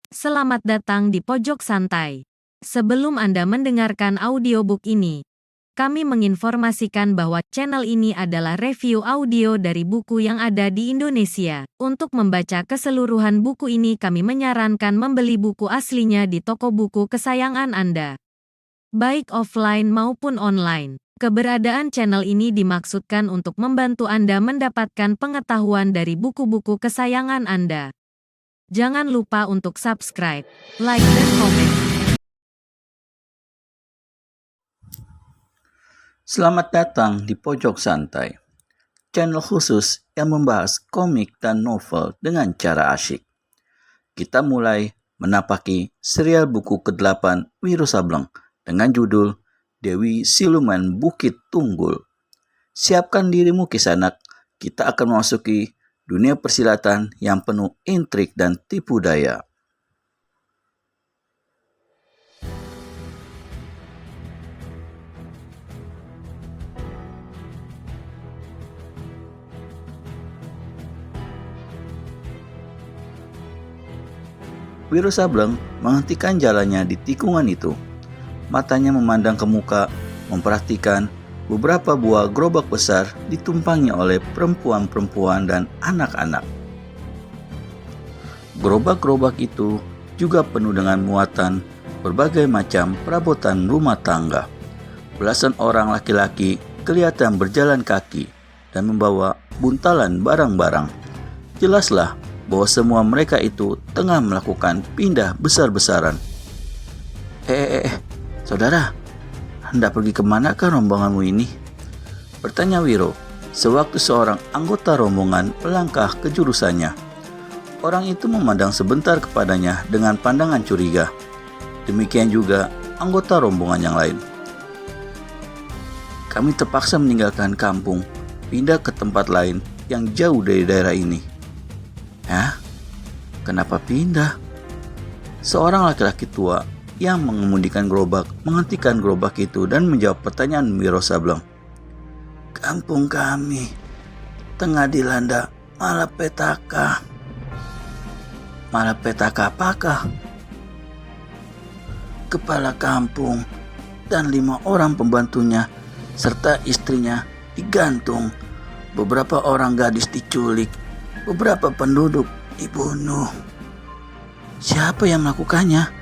Selamat datang di Pojok Santai. Sebelum Anda mendengarkan audiobook ini, kami menginformasikan bahwa channel ini adalah review audio dari buku yang ada di Indonesia. Untuk membaca keseluruhan buku ini, kami menyarankan membeli buku aslinya di toko buku kesayangan Anda, baik offline maupun online. Keberadaan channel ini dimaksudkan untuk membantu Anda mendapatkan pengetahuan dari buku-buku kesayangan Anda. Jangan lupa untuk subscribe, like, dan komen. Selamat datang di Pojok Santai, channel khusus yang membahas komik dan novel dengan cara asyik. Kita mulai menapaki serial buku ke-8 Wiro Sableng dengan judul Dewi Siluman Bukit Tunggul. Siapkan dirimu kisanak, kita akan memasuki dunia persilatan yang penuh intrik dan tipu daya. Wiro Sableng menghentikan jalannya di tikungan itu. Matanya memandang ke muka, memperhatikan beberapa buah gerobak besar ditumpangi oleh perempuan-perempuan dan anak-anak. Gerobak-gerobak itu juga penuh dengan muatan berbagai macam perabotan rumah tangga. Belasan orang laki-laki kelihatan berjalan kaki dan membawa buntalan barang-barang. Jelaslah bahwa semua mereka itu tengah melakukan pindah besar-besaran. Saudara, hendak pergi kemanakah rombonganmu ini? Bertanya Wiro, sewaktu seorang anggota rombongan melangkah ke jurusannya. Orang itu memandang sebentar kepadanya dengan pandangan curiga. Demikian juga anggota rombongan yang lain. Kami terpaksa meninggalkan kampung, pindah ke tempat lain yang jauh dari daerah ini. Hah? Kenapa pindah? Seorang laki-laki tua yang mengemudikan gerobak menghentikan gerobak itu dan menjawab pertanyaan Wiro Sableng. Kampung kami tengah dilanda malapetaka. Malapetaka apakah? Kepala kampung dan 5 orang pembantunya serta istrinya digantung. Beberapa orang gadis diculik. Beberapa penduduk dibunuh. Siapa yang melakukannya?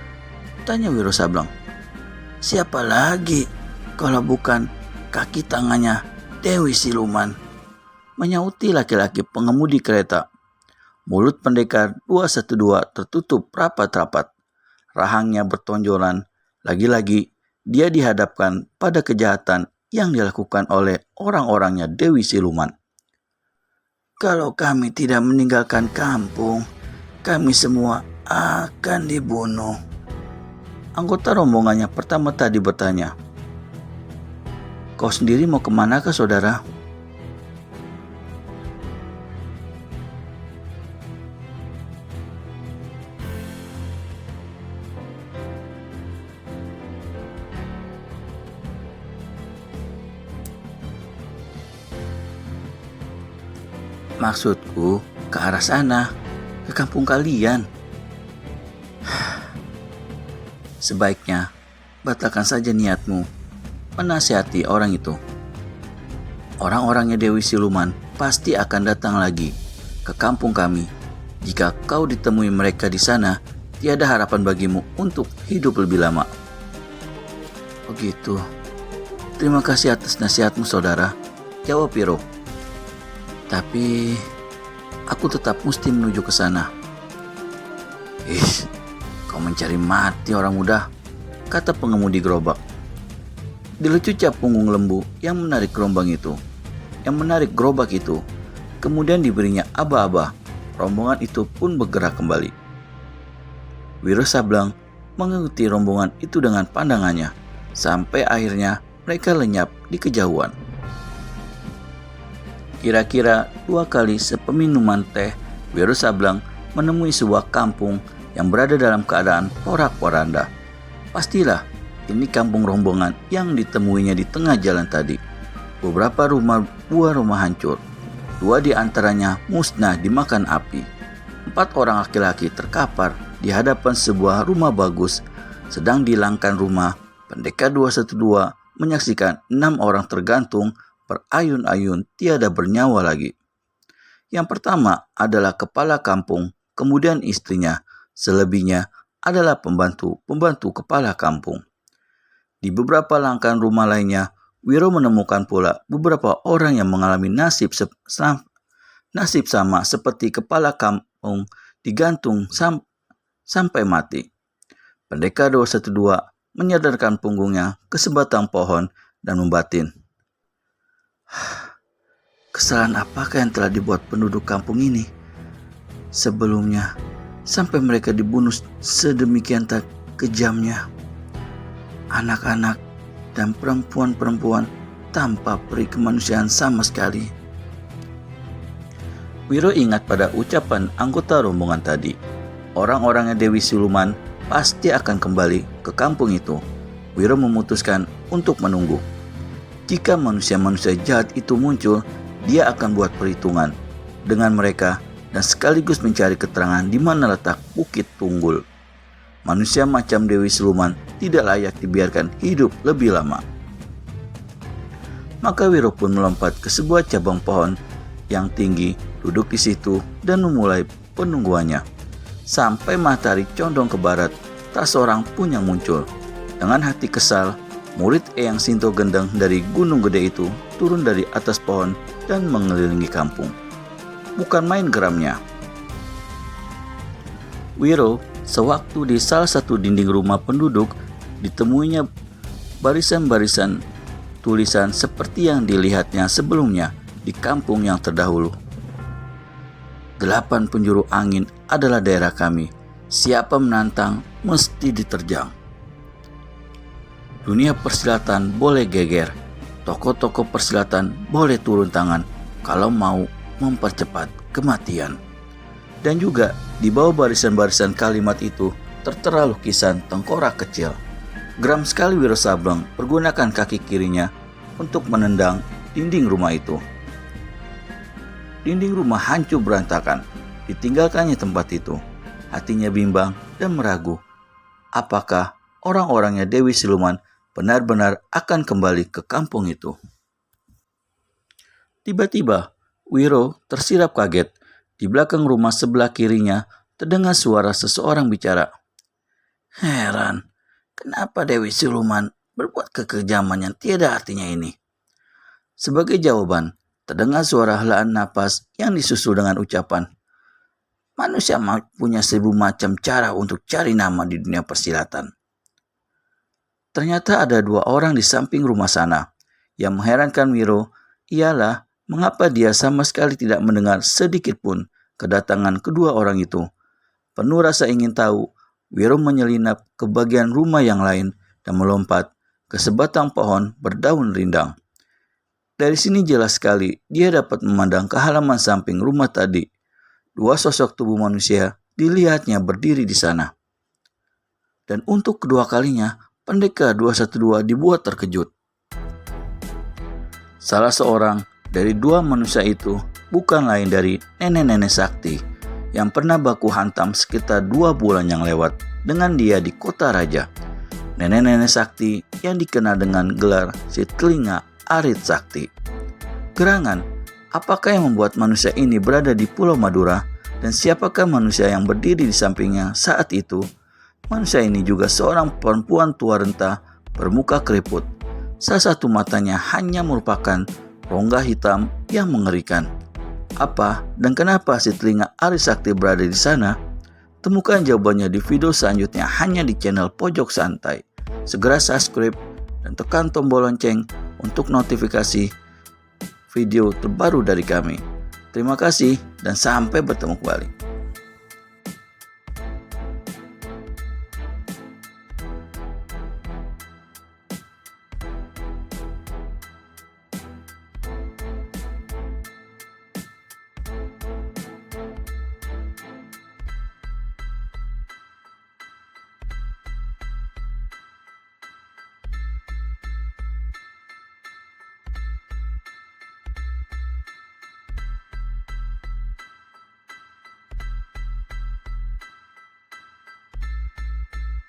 Tanya Wiro Sableng. Siapa lagi kalau bukan kaki tangannya Dewi Siluman? Menyauti laki-laki pengemudi kereta. Mulut pendekar 212 tertutup rapat-rapat. Rahangnya bertonjolan. Lagi-lagi dia dihadapkan pada kejahatan yang dilakukan oleh orang-orangnya Dewi Siluman. Kalau kami tidak meninggalkan kampung, kami semua akan dibunuh. Anggota rombongannya pertama tadi bertanya, kau sendiri mau kemanakah saudara? Maksudku ke arah sana, ke kampung kalian. Sebaiknya batalkan saja niatmu, menasihati orang itu. Orang-orangnya Dewi Siluman pasti akan datang lagi ke kampung kami. Jika kau ditemui mereka di sana, tiada harapan bagimu untuk hidup lebih lama. Begitu. Terima kasih atas nasihatmu saudara, jawab Wiro. Tapi aku tetap mesti menuju ke sana. Kau mencari mati orang muda, kata pengemudi gerobak. Dilecucap punggung lembu yang menarik gerobak itu. Kemudian diberinya aba-aba. Rombongan itu pun bergerak kembali. Wiro Sableng mengikuti rombongan itu dengan pandangannya, sampai akhirnya mereka lenyap di kejauhan. Kira-kira 2 kali sepeminuman teh, Wiro Sableng menemui sebuah kampung yang berada dalam keadaan porak-poranda. Pastilah ini kampung rombongan yang ditemuinya di tengah jalan tadi. Beberapa buah rumah hancur. 2 di antaranya musnah dimakan api. 4 orang laki-laki terkapar di di hadapan sebuah rumah bagus. Sedang di langkan rumah, Pendekar 212 menyaksikan 6 orang tergantung berayun-ayun tiada bernyawa lagi. Yang pertama adalah kepala kampung, kemudian istrinya, selebihnya adalah pembantu kepala kampung. Di beberapa langkan rumah lainnya, Wiro menemukan pula beberapa orang yang mengalami nasib sama seperti kepala kampung digantung sampai mati. Pendekar 212 menyadarkan punggungnya ke sebatang pohon dan membatin. Kesalahan apakah yang telah dibuat penduduk kampung ini? Sebelumnya, sampai mereka dibunuh sedemikian kejamnya. Anak-anak dan perempuan-perempuan tanpa peri kemanusiaan sama sekali. Wiro ingat pada ucapan anggota rombongan tadi. Orang-orangnya Dewi Siluman pasti akan kembali ke kampung itu. Wiro memutuskan untuk menunggu. Jika manusia-manusia jahat itu muncul, dia akan buat perhitungan dengan mereka dan sekaligus mencari keterangan di mana letak Bukit Tunggul. Manusia macam Dewi Siluman tidak layak dibiarkan hidup lebih lama. Maka Wiro pun melompat ke sebuah cabang pohon yang tinggi, duduk di situ dan memulai penungguannya. Sampai matahari condong ke barat, tak seorang pun yang muncul. Dengan hati kesal, murid Eyang Sinto Gendeng dari Gunung Gede itu turun dari atas pohon dan mengelilingi kampung. Bukan main geramnya. Wiro sewaktu di salah satu dinding rumah penduduk ditemuinya barisan-barisan tulisan seperti yang dilihatnya sebelumnya di kampung yang terdahulu. 8 penjuru angin adalah daerah kami. Siapa menantang mesti diterjang. Dunia persilatan boleh geger. Tokoh-tokoh persilatan boleh turun tangan kalau mau mempercepat kematian. Dan juga di bawah barisan-barisan kalimat itu tertera lukisan tengkorak kecil. Geram sekali Wiro Sableng pergunakan kaki kirinya untuk menendang dinding rumah itu. Dinding rumah hancur berantakan, ditinggalkannya tempat itu. Hatinya bimbang dan meragu. Apakah orang-orangnya Dewi Siluman benar-benar akan kembali ke kampung itu? Tiba-tiba, Wiro tersirap kaget. Di belakang rumah sebelah kirinya terdengar suara seseorang bicara. Heran, kenapa Dewi Siluman berbuat kekejaman yang tiada artinya ini? Sebagai jawaban, terdengar suara helaan napas yang disusul dengan ucapan, manusia punya 1000 macam cara untuk cari nama di dunia persilatan. Ternyata ada 2 orang di samping rumah sana. Yang mengherankan Wiro ialah mengapa dia sama sekali tidak mendengar sedikit pun kedatangan kedua orang itu. Penuh rasa ingin tahu, Wiro menyelinap ke bagian rumah yang lain dan melompat ke sebatang pohon berdaun rindang. Dari sini jelas sekali dia dapat memandang ke halaman samping rumah tadi. 2 sosok tubuh manusia dilihatnya berdiri di sana. Dan untuk kedua kalinya, Pendekar 212 dibuat terkejut. Salah seorang dari 2 manusia itu bukan lain dari nenek-nenek sakti yang pernah baku hantam sekitar 2 bulan yang lewat dengan dia di kota raja. Nenek-nenek sakti yang dikenal dengan gelar si telinga arit sakti. Gerangan, apakah yang membuat manusia ini berada di Pulau Madura dan siapakah manusia yang berdiri di sampingnya saat itu? Manusia ini juga seorang perempuan tua renta bermuka keriput. Salah satu matanya hanya merupakan rongga hitam yang mengerikan. Apa dan kenapa si telinga arit sakti berada di sana? Temukan jawabannya di video selanjutnya hanya di channel Pojok Santai. Segera subscribe dan tekan tombol lonceng untuk notifikasi video terbaru dari kami. Terima kasih dan sampai bertemu kembali.